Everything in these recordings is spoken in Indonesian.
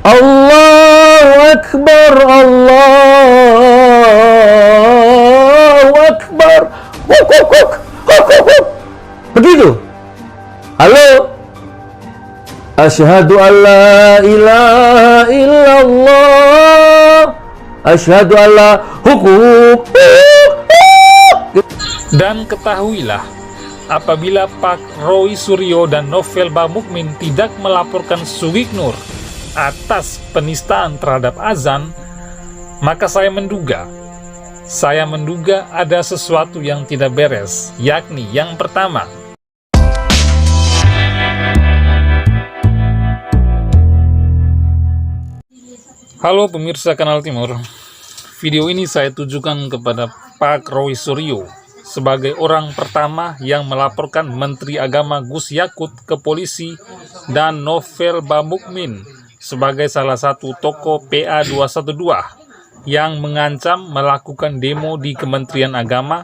Allahu Akbar, Allahu Akbar. Huk, huk, huk, huk, huk, huk. Begitu. Halo. Asyhadu an la ilaha illallah. Asyhadu an la hukum. Dan ketahuilah, apabila Pak Roy Suryo dan Novel Bamukmin tidak melaporkan Suwiknur atas penistaan terhadap azan, maka saya menduga ada sesuatu yang tidak beres, yakni yang pertama, halo pemirsa Kanal Timur, video ini saya tujukan kepada Pak Roy Suryo sebagai orang pertama yang melaporkan Menteri Agama Gus Yakut ke polisi dan Novel Bamukmin sebagai salah satu tokoh PA212 yang mengancam melakukan demo di Kementerian Agama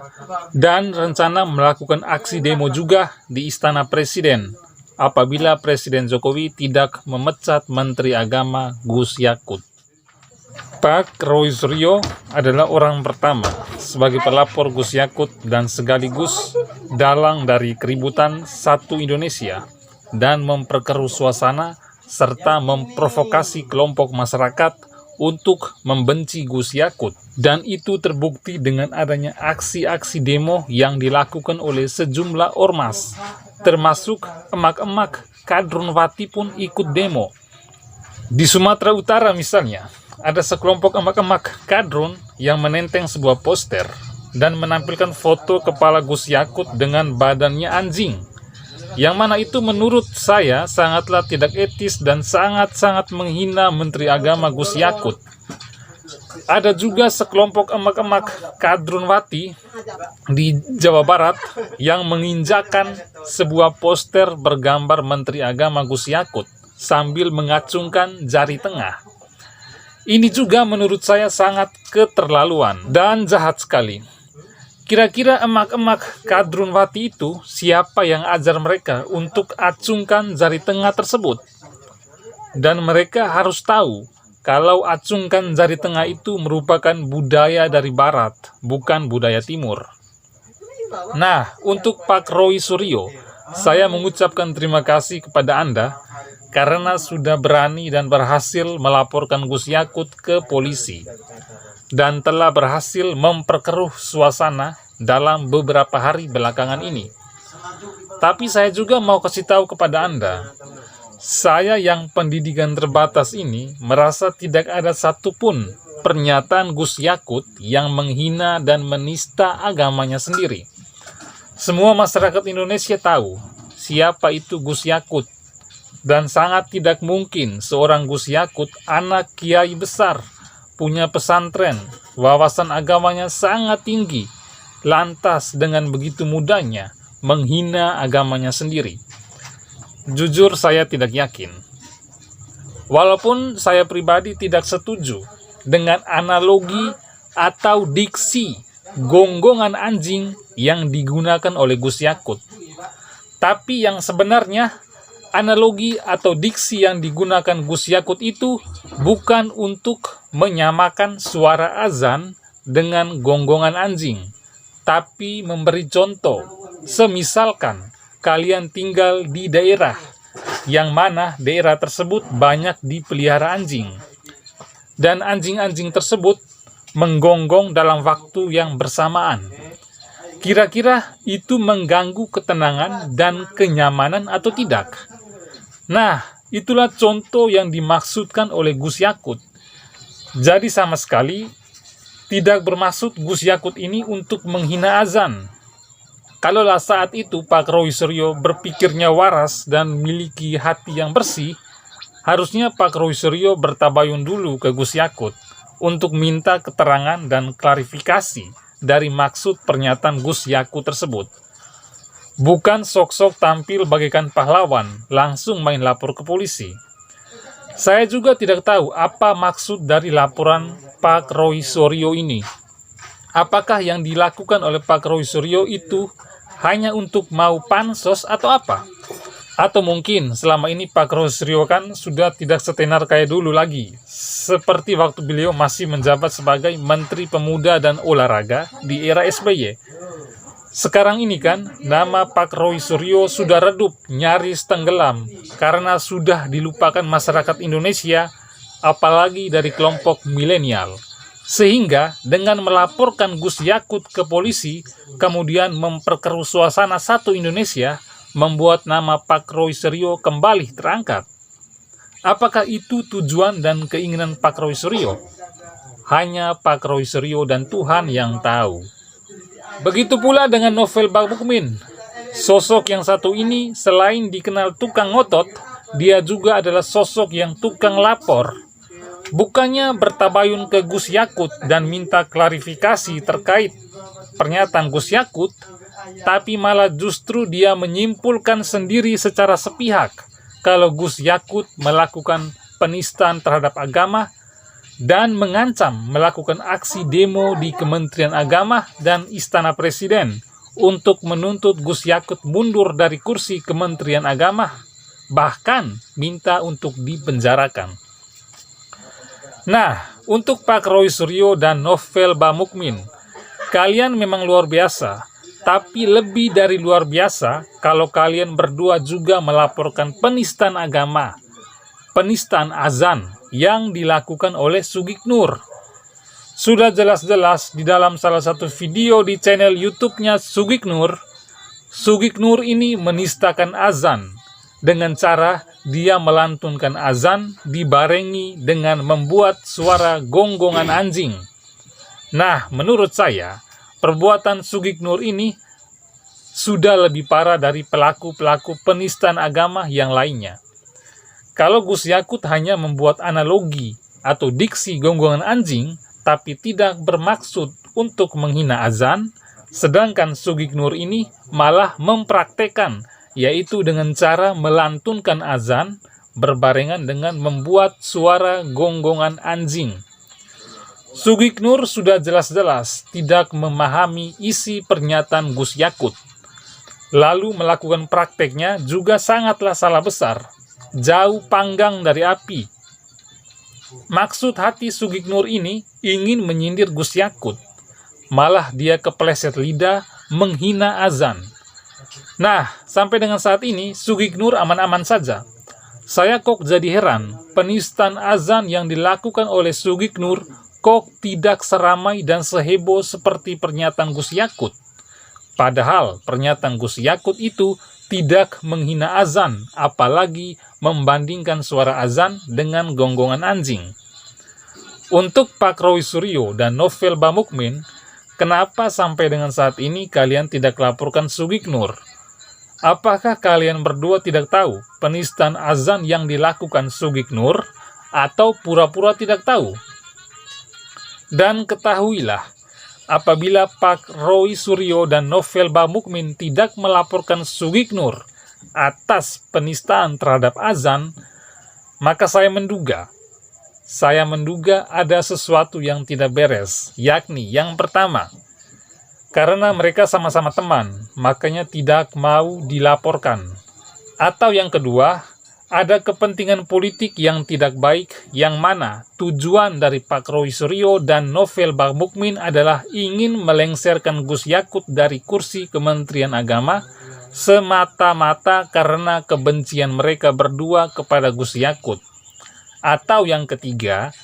dan rencana melakukan aksi demo juga di Istana Presiden apabila Presiden Jokowi tidak memecat Menteri Agama Gus Yakut. Pak Roy Suryo adalah orang pertama sebagai pelapor Gus Yakut dan sekaligus dalang dari keributan satu Indonesia dan memperkeruh suasana serta memprovokasi kelompok masyarakat untuk membenci Gus Yakut. Dan itu terbukti dengan adanya aksi-aksi demo yang dilakukan oleh sejumlah ormas, termasuk emak-emak Kadrunwati pun ikut demo. Di Sumatera Utara misalnya, ada sekelompok emak-emak kadrun yang menenteng sebuah poster dan menampilkan foto kepala Gus Yakut dengan badannya anjing, yang mana itu menurut saya sangatlah tidak etis dan sangat-sangat menghina Menteri Agama Gus Yakut. Ada juga sekelompok emak-emak Kadrunwati di Jawa Barat yang menginjakan sebuah poster bergambar Menteri Agama Gus Yakut sambil mengacungkan jari tengah. Ini juga menurut saya sangat keterlaluan dan jahat sekali. Kira-kira emak-emak Kadrunwati itu siapa yang ajar mereka untuk acungkan jari tengah tersebut? Dan mereka harus tahu kalau acungkan jari tengah itu merupakan budaya dari Barat, bukan budaya Timur. Nah, untuk Pak Roy Suryo, saya mengucapkan terima kasih kepada Anda karena sudah berani dan berhasil melaporkan Gus Yakut ke polisi dan telah berhasil memperkeruh suasana dalam beberapa hari belakangan ini. Tapi saya juga mau kasih tahu kepada Anda, saya yang pendidikan terbatas ini merasa tidak ada satupun pernyataan Gus Yakut yang menghina dan menista agamanya sendiri. Semua masyarakat Indonesia tahu siapa itu Gus Yakut, dan sangat tidak mungkin seorang Gus Yakut, anak kiai besar, punya pesantren, wawasan agamanya sangat tinggi, lantas dengan begitu mudahnya menghina agamanya sendiri. Jujur saya tidak yakin. Walaupun saya pribadi tidak setuju dengan analogi atau diksi gonggongan anjing yang digunakan oleh Gus Yakut. Tapi yang sebenarnya analogi atau diksi yang digunakan Gus Yakut itu bukan untuk menyamakan suara azan dengan gonggongan anjing, tapi memberi contoh. Semisalkan kalian tinggal di daerah yang mana daerah tersebut banyak dipelihara anjing, dan anjing-anjing tersebut menggonggong dalam waktu yang bersamaan. Kira-kira itu mengganggu ketenangan dan kenyamanan atau tidak? Nah, itulah contoh yang dimaksudkan oleh Gus Yakut. Jadi sama sekali tidak bermaksud Gus Yakut ini untuk menghina azan. Kalaulah saat itu Pak Roy Suryo berpikirnya waras dan memiliki hati yang bersih, harusnya Pak Roy Suryo bertabayun dulu ke Gus Yakut untuk minta keterangan dan klarifikasi dari maksud pernyataan Gus Yakut tersebut. Bukan sok-sok tampil bagaikan pahlawan, langsung main lapor ke polisi. Saya juga tidak tahu apa maksud dari laporan Pak Roy Suryo ini. Apakah yang dilakukan oleh Pak Roy Suryo itu hanya untuk mau pansos atau apa? Atau mungkin selama ini Pak Roysuryo kan sudah tidak setenar kayak dulu lagi, seperti waktu beliau masih menjabat sebagai Menteri Pemuda dan Olahraga di era SBY. Sekarang ini kan nama Pak Roysuryo sudah redup, nyaris tenggelam, karena sudah dilupakan masyarakat Indonesia, apalagi dari kelompok milenial. Sehingga dengan melaporkan Gus Yakut ke polisi, kemudian memperkeruh suasana satu Indonesia, membuat nama Pak Roysuryo kembali terangkat. Apakah itu tujuan dan keinginan Pak Roysuryo? Hanya Pak Roysuryo dan Tuhan yang tahu. Begitu pula dengan Novel Bamukmin. Sosok yang satu ini selain dikenal tukang ngotot, dia juga adalah sosok yang tukang lapor. Bukannya bertabayun ke Gus Yakut dan minta klarifikasi terkait pernyataan Gus Yakut, tapi malah justru dia menyimpulkan sendiri secara sepihak kalau Gus Yakut melakukan penistaan terhadap agama dan mengancam melakukan aksi demo di Kementerian Agama dan Istana Presiden untuk menuntut Gus Yakut mundur dari kursi Kementerian Agama, bahkan minta untuk dipenjarakan. Nah, untuk Pak Roysuryo dan Novel Bamukmin, kalian memang luar biasa. Tapi lebih dari luar biasa kalau kalian berdua juga melaporkan penistaan agama, penistaan azan yang dilakukan oleh Sugiknur. Sudah jelas-jelas di dalam salah satu video di channel YouTube-nya Sugiknur, Sugiknur ini menistakan azan dengan cara dia melantunkan azan dibarengi dengan membuat suara gonggongan anjing. Nah, menurut saya, perbuatan Sugiknur ini sudah lebih parah dari pelaku-pelaku penistaan agama yang lainnya. Kalau Gus Yakut hanya membuat analogi atau diksi gonggongan anjing, tapi tidak bermaksud untuk menghina azan, sedangkan Sugiknur ini malah mempraktekkan, yaitu dengan cara melantunkan azan berbarengan dengan membuat suara gonggongan anjing. Sugiknur sudah jelas-jelas tidak memahami isi pernyataan Gus Yakut. Lalu melakukan prakteknya juga sangatlah salah besar, jauh panggang dari api. Maksud hati Sugiknur ini ingin menyindir Gus Yakut, malah dia kepleset lidah menghina azan. Nah, sampai dengan saat ini Sugiknur aman-aman saja. Saya kok jadi heran, penistaan azan yang dilakukan oleh Sugiknur kok tidak seramai dan seheboh seperti pernyataan Gus Yakut. Padahal pernyataan Gus Yakut itu tidak menghina azan, apalagi membandingkan suara azan dengan gonggongan anjing. Untuk Pak Roysuryo dan Novel Bamukmin, kenapa sampai dengan saat ini kalian tidak laporkan Sugiknur? Apakah kalian berdua tidak tahu penistaan azan yang dilakukan Sugiknur, atau pura-pura tidak tahu? Dan ketahuilah, apabila Pak Roysuryo dan Novel Bamukmin tidak melaporkan Sugiknur atas penistaan terhadap azan, maka saya menduga ada sesuatu yang tidak beres, yakni yang pertama, karena mereka sama-sama teman, makanya tidak mau dilaporkan. Atau yang kedua, ada kepentingan politik yang tidak baik, yang mana tujuan dari Pak Roysuryo dan Novel Bamukmin adalah ingin melengsarkan Gus Yakut dari kursi Kementerian Agama semata-mata karena kebencian mereka berdua kepada Gus Yakut. Atau yang ketiga,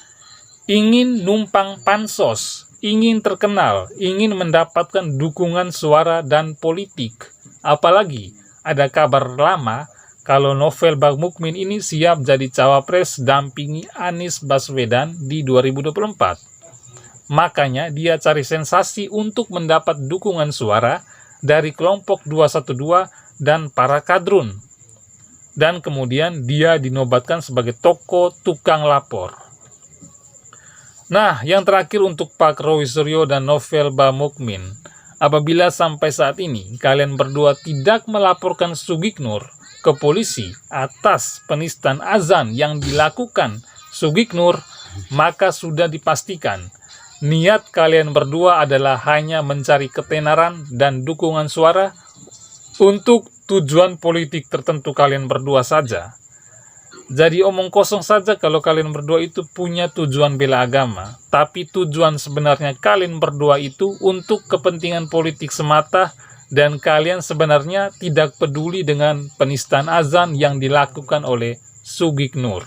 ingin numpang pansos, ingin terkenal, ingin mendapatkan dukungan suara dan politik. Apalagi ada kabar lama kalau Novel Bamukmin ini siap jadi cawapres dampingi Anies Baswedan di 2024. Makanya dia cari sensasi untuk mendapat dukungan suara dari kelompok 212 dan para kadrun. Dan kemudian dia dinobatkan sebagai tokoh tukang lapor. Nah, yang terakhir untuk Pak Roysuryo dan Novel Bamukmin, apabila sampai saat ini kalian berdua tidak melaporkan Sugiknur ke polisi atas penistaan azan yang dilakukan Sugiknur, maka sudah dipastikan niat kalian berdua adalah hanya mencari ketenaran dan dukungan suara untuk tujuan politik tertentu kalian berdua saja. Jadi omong kosong saja kalau kalian berdua itu punya tujuan bela agama, tapi tujuan sebenarnya kalian berdua itu untuk kepentingan politik semata, dan kalian sebenarnya tidak peduli dengan penistaan azan yang dilakukan oleh Sugiknur.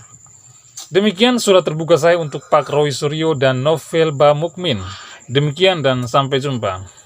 Demikian surat terbuka saya untuk Pak Roy Suryo dan Novel Bamukmin. Demikian dan sampai jumpa.